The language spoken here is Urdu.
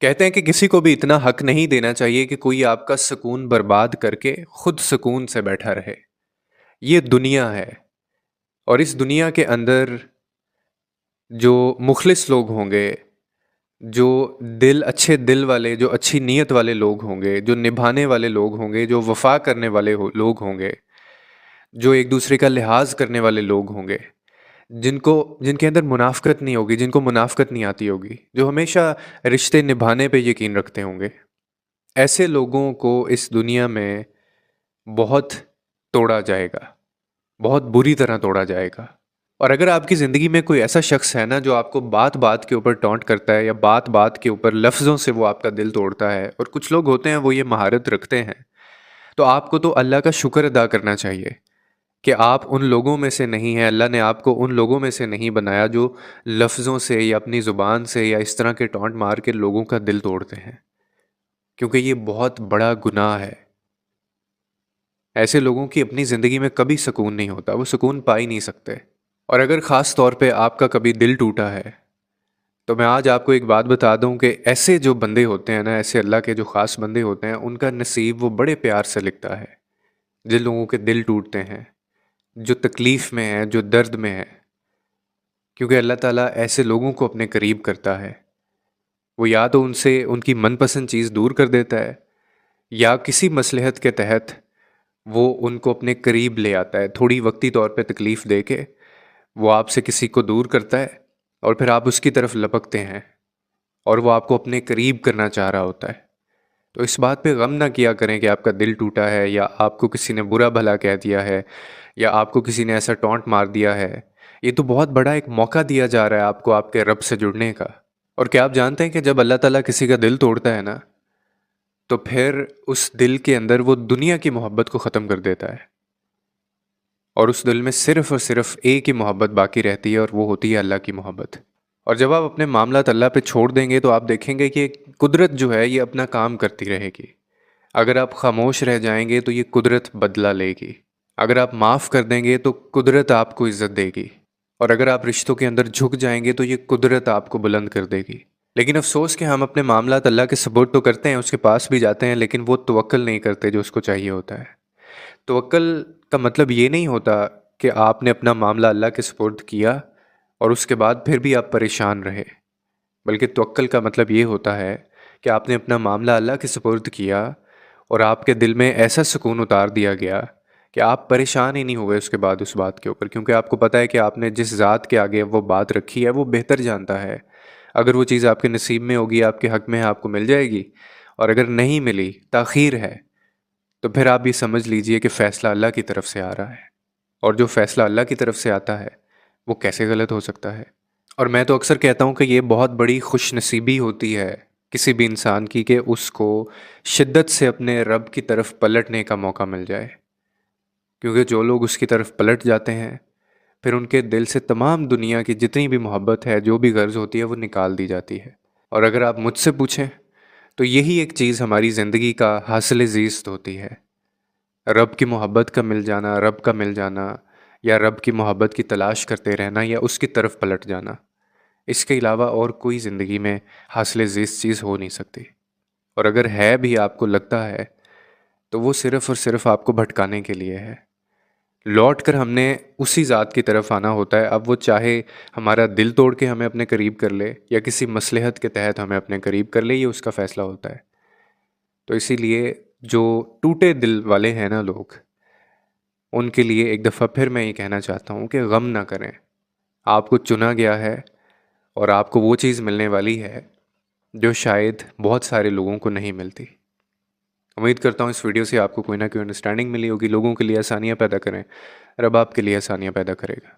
کہتے ہیں کہ کسی کو بھی اتنا حق نہیں دینا چاہیے کہ کوئی آپ کا سکون برباد کر کے خود سکون سے بیٹھا رہے۔ یہ دنیا ہے، اور اس دنیا کے اندر جو مخلص لوگ ہوں گے، جو اچھے دل والے، جو اچھی نیت والے لوگ ہوں گے، جو نبھانے والے لوگ ہوں گے، جو وفا کرنے والے لوگ ہوں گے، جو ایک دوسرے کا لحاظ کرنے والے لوگ ہوں گے، جن کے اندر منافقت نہیں ہوگی، جن کو منافقت نہیں آتی ہوگی، جو ہمیشہ رشتے نبھانے پہ یقین رکھتے ہوں گے، ایسے لوگوں کو اس دنیا میں بہت توڑا جائے گا، بہت بری طرح توڑا جائے گا۔ اور اگر آپ کی زندگی میں کوئی ایسا شخص ہے نا جو آپ کو بات بات کے اوپر ٹونٹ کرتا ہے، یا بات بات کے اوپر لفظوں سے وہ آپ کا دل توڑتا ہے، اور کچھ لوگ ہوتے ہیں وہ یہ مہارت رکھتے ہیں، تو آپ کو تو اللہ کا شکر ادا کرنا چاہیے کہ آپ ان لوگوں میں سے نہیں ہیں۔ اللہ نے آپ کو ان لوگوں میں سے نہیں بنایا جو لفظوں سے یا اپنی زبان سے یا اس طرح کے ٹونٹ مار کے لوگوں کا دل توڑتے ہیں، کیونکہ یہ بہت بڑا گناہ ہے۔ ایسے لوگوں کی اپنی زندگی میں کبھی سکون نہیں ہوتا، وہ سکون پا ہی نہیں سکتے۔ اور اگر خاص طور پہ آپ کا کبھی دل ٹوٹا ہے، تو میں آج آپ کو ایک بات بتا دوں کہ ایسے جو بندے ہوتے ہیں نا، ایسے اللہ کے جو خاص بندے ہوتے ہیں، ان کا نصیب وہ بڑے پیار سے لکھتا ہے۔ جن لوگوں کے دل ٹوٹتے ہیں، جو تکلیف میں ہیں، جو درد میں ہیں، کیونکہ اللہ تعالیٰ ایسے لوگوں کو اپنے قریب کرتا ہے۔ وہ یا تو ان سے ان کی من پسند چیز دور کر دیتا ہے، یا کسی مصلحت کے تحت وہ ان کو اپنے قریب لے آتا ہے، تھوڑی وقتی طور پہ تکلیف دے کے وہ آپ سے کسی کو دور کرتا ہے، اور پھر آپ اس کی طرف لپکتے ہیں، اور وہ آپ کو اپنے قریب کرنا چاہ رہا ہوتا ہے۔ تو اس بات پہ غم نہ کیا کریں کہ آپ کا دل ٹوٹا ہے، یا آپ کو کسی نے برا بھلا کہہ دیا ہے، یا آپ کو کسی نے ایسا ٹونٹ مار دیا ہے۔ یہ تو بہت بڑا ایک موقع دیا جا رہا ہے آپ کو آپ کے رب سے جڑنے کا۔ اور کیا آپ جانتے ہیں کہ جب اللہ تعالیٰ کسی کا دل توڑتا ہے نا، تو پھر اس دل کے اندر وہ دنیا کی محبت کو ختم کر دیتا ہے، اور اس دل میں صرف اور صرف ایک ہی محبت باقی رہتی ہے، اور وہ ہوتی ہے اللہ کی محبت۔ اور جب آپ اپنے معاملات اللہ پہ چھوڑ دیں گے تو آپ دیکھیں گے کہ قدرت جو ہے یہ اپنا کام کرتی رہے گی۔ اگر آپ خاموش رہ جائیں گے تو یہ قدرت بدلہ لے گی۔ اگر آپ معاف کر دیں گے تو قدرت آپ کو عزت دے گی، اور اگر آپ رشتوں کے اندر جھک جائیں گے تو یہ قدرت آپ کو بلند کر دے گی۔ لیکن افسوس کہ ہم اپنے معاملات اللہ کے سپورٹ تو کرتے ہیں، اس کے پاس بھی جاتے ہیں، لیکن وہ توکل نہیں کرتے جو اس کو چاہیے ہوتا ہے۔ توکل کا مطلب یہ نہیں ہوتا کہ آپ نے اپنا معاملہ اللہ کے سپورٹ کیا اور اس کے بعد پھر بھی آپ پریشان رہے، بلکہ توکل کا مطلب یہ ہوتا ہے کہ آپ نے اپنا معاملہ اللہ کے سپرد کیا، اور آپ کے دل میں ایسا سکون اتار دیا گیا کہ آپ پریشان ہی نہیں ہوئے اس کے بعد اس بات کے اوپر، کیونکہ آپ کو پتہ ہے کہ آپ نے جس ذات کے آگے وہ بات رکھی ہے وہ بہتر جانتا ہے۔ اگر وہ چیز آپ کے نصیب میں ہوگی، آپ کے حق میں ہے، آپ کو مل جائے گی، اور اگر نہیں ملی، تاخیر ہے، تو پھر آپ یہ سمجھ لیجئے کہ فیصلہ اللہ کی طرف سے آ رہا ہے، اور جو فیصلہ اللہ کی طرف سے آتا ہے وہ کیسے غلط ہو سکتا ہے؟ اور میں تو اکثر کہتا ہوں کہ یہ بہت بڑی خوش نصیبی ہوتی ہے کسی بھی انسان کی کہ اس کو شدت سے اپنے رب کی طرف پلٹنے کا موقع مل جائے، کیونکہ جو لوگ اس کی طرف پلٹ جاتے ہیں پھر ان کے دل سے تمام دنیا کی جتنی بھی محبت ہے، جو بھی غرض ہوتی ہے، وہ نکال دی جاتی ہے۔ اور اگر آپ مجھ سے پوچھیں تو یہی ایک چیز ہماری زندگی کا حاصل زیست ہوتی ہے، رب کی محبت کا مل جانا، رب کا مل جانا، یا رب کی محبت کی تلاش کرتے رہنا، یا اس کی طرف پلٹ جانا۔ اس کے علاوہ اور کوئی زندگی میں حاصل زیست چیز ہو نہیں سکتی، اور اگر ہے بھی آپ کو لگتا ہے تو وہ صرف اور صرف آپ کو بھٹکانے کے لیے ہے۔ لوٹ کر ہم نے اسی ذات کی طرف آنا ہوتا ہے، اب وہ چاہے ہمارا دل توڑ کے ہمیں اپنے قریب کر لے، یا کسی مصلحت کے تحت ہمیں اپنے قریب کر لے، یہ اس کا فیصلہ ہوتا ہے۔ تو اسی لیے جو ٹوٹے دل والے ہیں نا لوگ، ان کے لیے ایک دفعہ پھر میں یہ کہنا چاہتا ہوں کہ غم نہ کریں۔ آپ کو چنا گیا ہے، اور آپ کو وہ چیز ملنے والی ہے جو شاید بہت سارے لوگوں کو نہیں ملتی۔ امید کرتا ہوں اس ویڈیو سے آپ کو کوئی نہ کوئی انڈرسٹینڈنگ ملی ہوگی۔ لوگوں کے لیے آسانیاں پیدا کریں، رب آپ کے لیے آسانیاں پیدا کرے گا۔